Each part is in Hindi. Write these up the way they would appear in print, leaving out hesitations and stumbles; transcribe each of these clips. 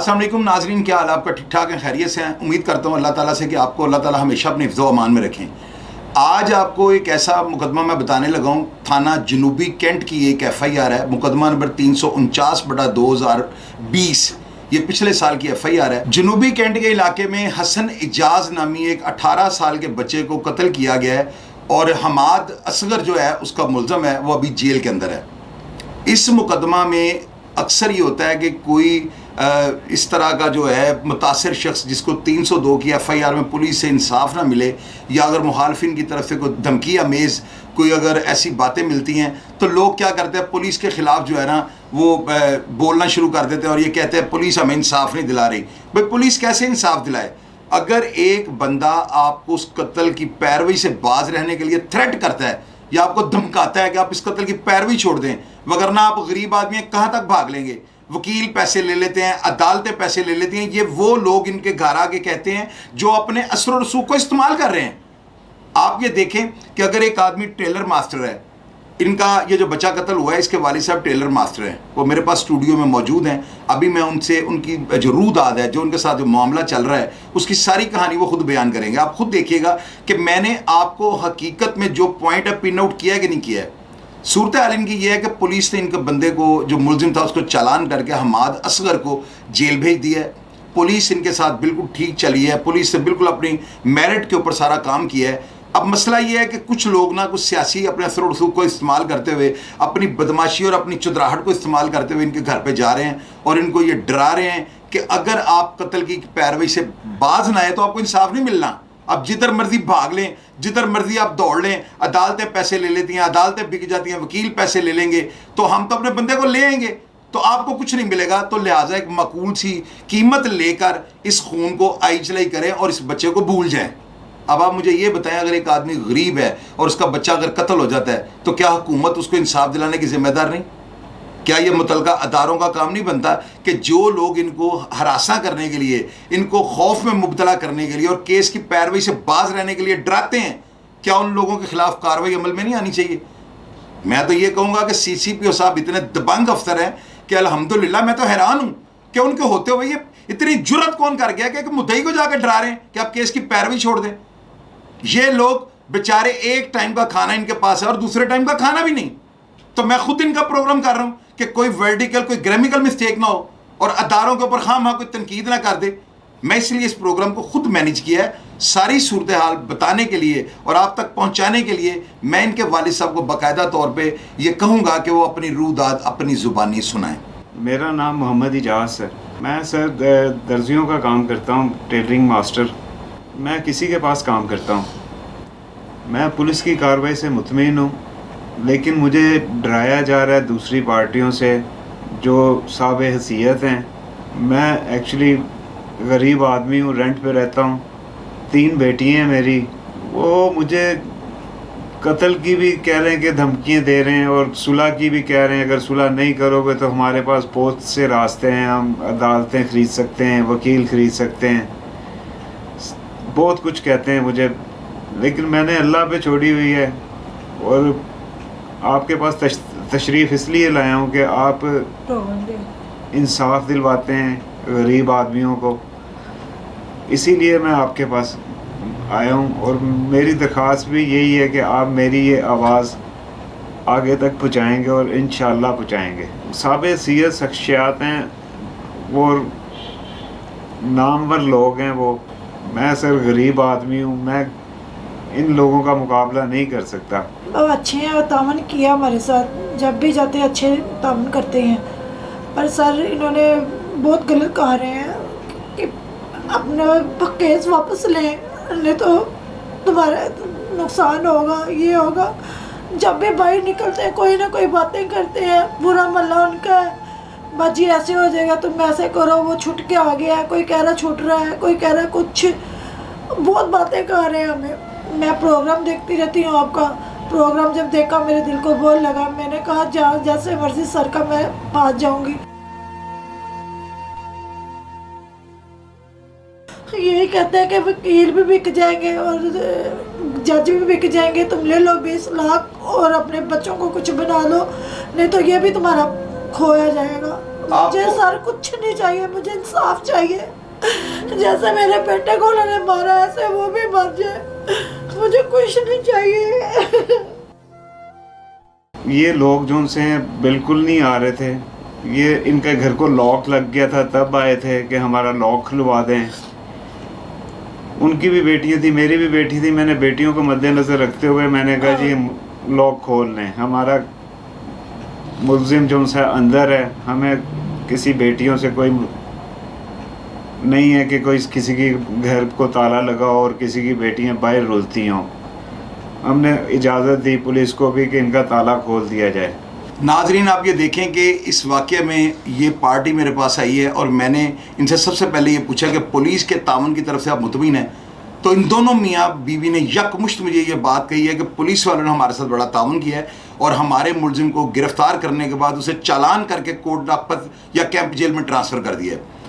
अस्सलाम वालेकुम नाजरीन, क्या हाल आपका? ठीक ठाक है, खैरियत से हैं? उम्मीद करता हूँ अल्लाह ताला से कि आपको अल्लाह ताला हमेशा अपने हिफ्ज़ व अमान में रखें। आज आपको एक ऐसा मुकदमा मैं बताने लगा हूँ। थाना जनूबी कैंट की एक FIR है, मुकदमा नंबर 349/2020। ये पिछले साल की FIR है। जनूबी कैंट के इलाके में हसन इजाज़ नामी एक 18 साल के बच्चे को कत्ल किया गया है और हमाद असगर जो है उसका मुल्ज़म है, वो अभी जेल के अंदर है। इस मुकदमा में अक्सर ये होता है कि कोई इस तरह का जो है मुतासिर शख्स जिसको 302 की FIR में पुलिस से इंसाफ ना मिले, या अगर मुखालफिन की तरफ से कोई धमकी अमेज़ कोई अगर ऐसी बातें मिलती हैं तो लोग क्या करते हैं, पुलिस के ख़िलाफ़ जो है ना वो बोलना शुरू कर देते हैं और ये कहते हैं पुलिस हमें इंसाफ नहीं दिला रही। भाई पुलिस कैसे इंसाफ दिलाए? अगर एक बंदा आपको उस कत्ल की पैरवी से बाज रहने के लिए थ्रेट करता है या आपको धमकाता है कि आप इस कत्ल की पैरवी छोड़ दें, वगरना आप गरीब आदमी हैं, कहाँ तक भाग लेंगे? वकील पैसे ले लेते हैं, अदालतें पैसे ले लेती हैं। ये वो लोग इनके घर आके कहते हैं जो अपने असर और रसूख को इस्तेमाल कर रहे हैं। आप ये देखें कि अगर एक आदमी टेलर मास्टर है, इनका ये जो बच्चा कत्ल हुआ है इसके वालिद साहब टेलर मास्टर हैं, वो मेरे पास स्टूडियो में मौजूद हैं। अभी मैं उनसे उनकी जो रूदाद है, जो उनके साथ जो मामला चल रहा है, उसकी सारी कहानी वो खुद बयान करेंगे। आप खुद देखिएगा कि मैंने आपको हकीकत में जो पॉइंट है पिन आउट किया है कि नहीं किया है। सूरत हाल इनकी ये है कि पुलिस ने इनके बंदे को जो मुलजिम था उसको चालान करके हमाद असगर को जेल भेज दिया है। पुलिस इनके साथ बिल्कुल ठीक चली है, पुलिस ने बिल्कुल अपनी मेरिट के ऊपर सारा काम किया है। अब मसला ये है कि कुछ लोग ना, कुछ सियासी अपने असर और रसूख को इस्तेमाल करते हुए, अपनी बदमाशी और अपनी चुदराहट को इस्तेमाल करते हुए इनके घर पे जा रहे हैं और इनको ये डरा रहे हैं कि अगर आप कत्ल की पैरवी से बाज ना आए तो आपको इंसाफ नहीं मिलना। अब जिधर मर्जी भाग लें, जिधर मर्जी आप दौड़ लें, अदालतें पैसे ले लेती हैं, अदालतें बिक जाती हैं, वकील पैसे ले लेंगे, तो हम तो अपने बंदे को ले आएंगे तो आपको कुछ नहीं मिलेगा। तो लिहाजा एक माकूल सी कीमत लेकर इस खून को आई चलाई करें और इस बच्चे को भूल जाएं। अब आप मुझे ये बताएं, अगर एक आदमी गरीब है और उसका बच्चा अगर कत्ल हो जाता है तो क्या हुकूमत उसको इंसाफ दिलाने की जिम्मेदार नहीं? क्या ये मुतलका अदारों का काम नहीं बनता कि जो लोग इनको हरासा करने के लिए, इनको खौफ में मुब्तला करने के लिए और केस की पैरवी से बाज रहने के लिए डराते हैं, क्या उन लोगों के खिलाफ कार्रवाई अमल में नहीं आनी चाहिए? मैं तो ये कहूँगा कि CCPO साहब इतने दबंग अफसर हैं कि अल्हम्दुलिल्लाह, मैं तो हैरान हूँ कि उनके होते हुए ये इतनी जुर्रत कौन कर गया कि मुद्दई को जाकर डरा रहे हैं कि आप केस की पैरवी छोड़ दें। ये लोग बेचारे एक टाइम का खाना इनके पास है और दूसरे टाइम का खाना भी नहीं। तो मैं खुद इनका प्रोग्राम कर रहा हूँ कि कोई वर्टिकल, कोई ग्रामिकल मिस्टेक ना हो और अदारों के ऊपर खामा कोई तनकीद ना कर दे। मैं इसलिए इस प्रोग्राम को खुद मैनेज किया है, सारी सूरत हाल बताने के लिए और आप तक पहुंचाने के लिए। मैं इनके वालिद साहब को बाकायदा तौर पे ये कहूँगा कि वो अपनी रूदाद अपनी ज़ुबानी सुनाएं। मेरा नाम मोहम्मद इजाज़ है। मैं सर दर्जियों का काम करता हूँ, टेलरिंग मास्टर। मैं किसी के पास काम करता हूँ। मैं पुलिस की कार्रवाई से मुतमईन हूँ, लेकिन मुझे डराया जा रहा है दूसरी पार्टियों से जो साब हैसियत हैं। मैं एक्चुअली गरीब आदमी हूँ, रेंट पे रहता हूँ, 3 बेटी हैं मेरी। वो मुझे कत्ल की भी कह रहे हैं कि धमकियाँ दे रहे हैं और सुलह की भी कह रहे हैं, अगर सुलह नहीं करोगे तो हमारे पास बहुत से रास्ते हैं, हम अदालतें ख़रीद सकते हैं, वकील ख़रीद सकते हैं, बहुत कुछ कहते हैं मुझे। लेकिन मैंने अल्लाह पे छोड़ी हुई है और आपके पास तशरीफ़ इसलिए लाया हूँ कि आप इंसाफ दिलवाते हैं गरीब आदमियों को, इसीलिए मैं आपके पास आया हूँ। और मेरी दरख्वास्त भी यही है कि आप मेरी ये आवाज़ आगे तक पहुँचाएँगे और इंशाअल्लाह पहुँचाएँगे। साबित हैसियत शख्सियात हैं, वो नामवर लोग हैं वो। मैं सर गरीब आदमी हूँ, मैं इन लोगों का मुकाबला नहीं कर सकता। वो अच्छे हैं और तामन किया हमारे साथ, जब भी जाते हैं अच्छे तामन करते हैं। पर सर इन्होंने बहुत गलत कहा रहे हैं कि अपना केस वापस लें, नहीं तो तुम्हारा नुकसान होगा, ये होगा। जब भी बाहर निकलते हैं कोई ना कोई बातें करते हैं, बुरा मल्ला उनका है, बाजी ऐसे हो जाएगा, तुम ऐसे करो, वो छूट के आ गया है, कोई कह रहा छूट रहा है, कोई कह रहा कुछ, बहुत बातें कह रहे हैं हमें। मैं प्रोग्राम देखती रहती हूँ, आपका प्रोग्राम जब देखा मेरे दिल को बोल लगा, मैंने कहा जैसे मर्जी सर का मैं पास जाऊंगी। यही कहते हैं कि वकील भी बिक जाएंगे और जज भी बिक जाएंगे, तुम ले लो 20 लाख और अपने बच्चों को कुछ बना लो, नहीं तो ये भी तुम्हारा खोया जाएगा। मुझे सर कुछ नहीं चाहिए, मुझे इंसाफ चाहिए। जैसे मेरे बेटे को उन्होंने मारा ऐसे वो भी मर जाए, मुझे कुछ नहीं चाहिए। ये लोग जो उनसे बिल्कुल नहीं आ रहे थे, ये इनके घर को लॉक लग गया था तब आए थे कि हमारा लॉक खुलवा दें। उनकी भी बेटियां थी, मेरी भी बेटी थी। मैंने बेटियों को मद्देनजर रखते हुए मैंने कहा जी लॉक खोल लें, हमारा मुल्जिम जो उनसे अंदर है, हमें किसी बेटियों से कोई नहीं है कि कोई किसी की घर को ताला लगा और किसी की बेटियां बाहर रुलती हों। हमने इजाज़त दी पुलिस को भी कि इनका ताला खोल दिया जाए। नाजरीन, आप ये देखें कि इस वाक़े में ये पार्टी मेरे पास आई है और मैंने इनसे सबसे पहले ये पूछा कि पुलिस के ताउन की तरफ से आप मुतमिन हैं? तो इन दोनों मियाँ बीवी ने यकमुश्त मुझे ये बात कही है कि पुलिस वालों ने हमारे साथ बड़ा ताउन किया है और हमारे मुलजिम को गिरफ्तार करने के बाद उसे चालान करके कोर्ट लापत या कैंप जेल में ट्रांसफ़र कर दिया है।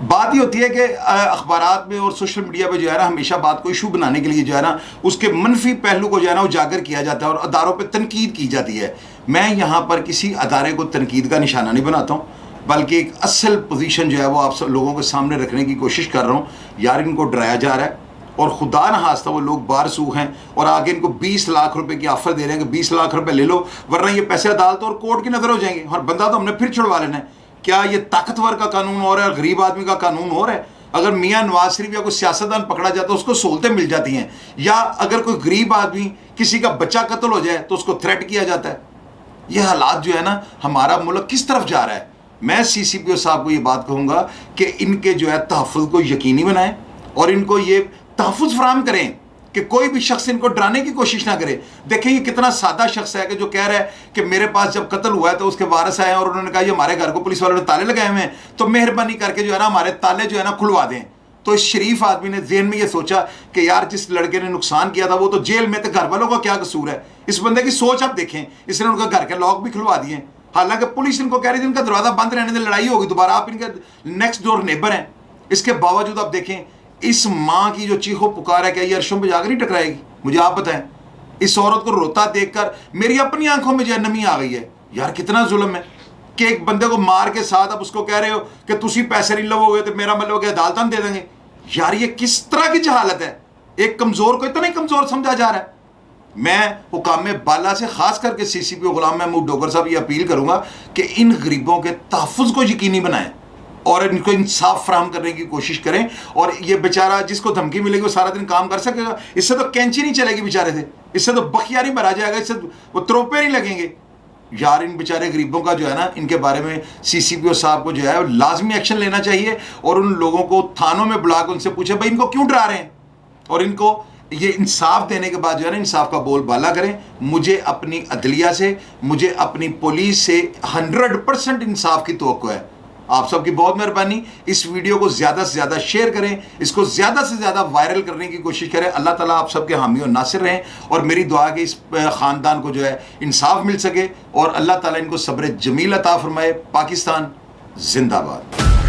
बात ये होती है कि अखबारात में और सोशल मीडिया पे जो है ना, हमेशा बात को इशू बनाने के लिए जो है ना, उसके मनफी पहलू को जो है ना उजागर किया जाता है और अदारों पे तनकीद की जाती है। मैं यहाँ पर किसी अदारे को तनकीद का निशाना नहीं बनाता हूँ, बल्कि एक असल पोजीशन जो है वो आप सब लोगों के सामने रखने की कोशिश कर रहा हूँ। यार, इनको डराया जा रहा है और खुदा न खास्ता वो लोग बारसू हैं और आगे इनको 20 लाख रुपए की ऑफर दे रहे हैं कि 20 लाख रुपए ले लो वरना ये पैसे अदालत और कोर्ट की नज़र हो जाएंगे और बंदा तो हमने फिर छुड़वा लेना है। क्या ये ताकतवर का कानून हो रहा है और गरीब आदमी का कानून हो रहा है? अगर मियाँ नवाज शरीफ या कोई सियासतदान पकड़ा जाता है उसको सहूलतें मिल जाती हैं, या अगर कोई गरीब आदमी किसी का बच्चा कत्ल हो जाए तो उसको थ्रेट किया जाता है। ये हालात जो है ना, हमारा मुल्क किस तरफ जा रहा है। मैं CCPO साहब को ये बात कहूँगा कि इनके जो है तहफ़्फ़ुज़ को यकीनी बनाएं और इनको ये तहफ़्फ़ुज़ फराहम करें कि कोई भी शख्स इनको डराने की कोशिश ना करे। देखें, ये कितना सादा शख्स है कि जो कह रहा है कि मेरे पास जब कत्ल हुआ है तो उसके वारिस आए और उन्होंने कहा ये हमारे घर को पुलिस वालों ने ताले लगाए हुए हैं, तो मेहरबानी करके जो है ना हमारे ताले जो है ना खुलवा दें। तो इस शरीफ आदमी ने ज़हन में ये सोचा कि यार जिस लड़के ने नुकसान किया था वो तो जेल में, तो घर वालों का क्या कसूर है। इस बंदे की सोच आप देखें, इसने उनका घर के लॉक भी खुलवा दिए, हालांकि पुलिस इनको कह रही थी इनका दरवाज़ा बंद रहने से लड़ाई होगी दोबारा, आप इनके नेक्स्ट डोर नेबर हैं। इसके बावजूद आप देखें इस माँ की जो चीखो पुकार है, क्या ये अर्शों पे जाकर नहीं टकराएगी? मुझे आप बताएं। इस औरत को रोता देखकर मेरी अपनी आंखों में जो नमी आ गई है। यार, कितना जुल्म है कि एक बंदे को मार के साथ आप उसको कह रहे हो कि तुसी पैसे नहीं लवोगे तो मेरा मतलब अदालत दे देंगे। यार, ये किस तरह की जहालत है? एक कमजोर को इतना ही कमजोर समझा जा रहा है। मैं हुकाम बाला से खास करके CCPO गुलाम महमूद डोगर साहब ये अपील करूंगा कि इन गरीबों के तहफ़्फ़ुज़ को यकीनी बनाएं और इनको इंसाफ फराहम करने की कोशिश करें। और ये बेचारा जिसको धमकी मिलेगी वो सारा दिन काम कर सकेगा? इससे तो कैंची नहीं चलेगी बेचारे से, इससे तो बखियारी भरा जाएगा, इससे वो त्रोपे नहीं लगेंगे। यार, इन बेचारे गरीबों का जो है ना, इनके बारे में CCPO साहब को जो है लाजमी एक्शन लेना चाहिए और उन लोगों को थानों में बुला कर उनसे पूछे भाई इनको क्यों डरा रहे हैं, और इनको ये इंसाफ देने के बाद जो है ना इंसाफ का बोल बाला करें। मुझे अपनी अदलिया से, मुझे अपनी पुलिस से 100% इंसाफ की तवक्को है। आप सबकी बहुत मेहरबानी। इस वीडियो को ज़्यादा से ज़्यादा शेयर करें, इसको ज़्यादा से ज़्यादा वायरल करने की कोशिश करें। अल्लाह ताला आप सबके हामी और नासिर रहें और मेरी दुआ कि इस ख़ानदान को जो है इंसाफ मिल सके और अल्लाह ताला इनको सब्र जमील अता फरमाए। पाकिस्तान जिंदाबाद।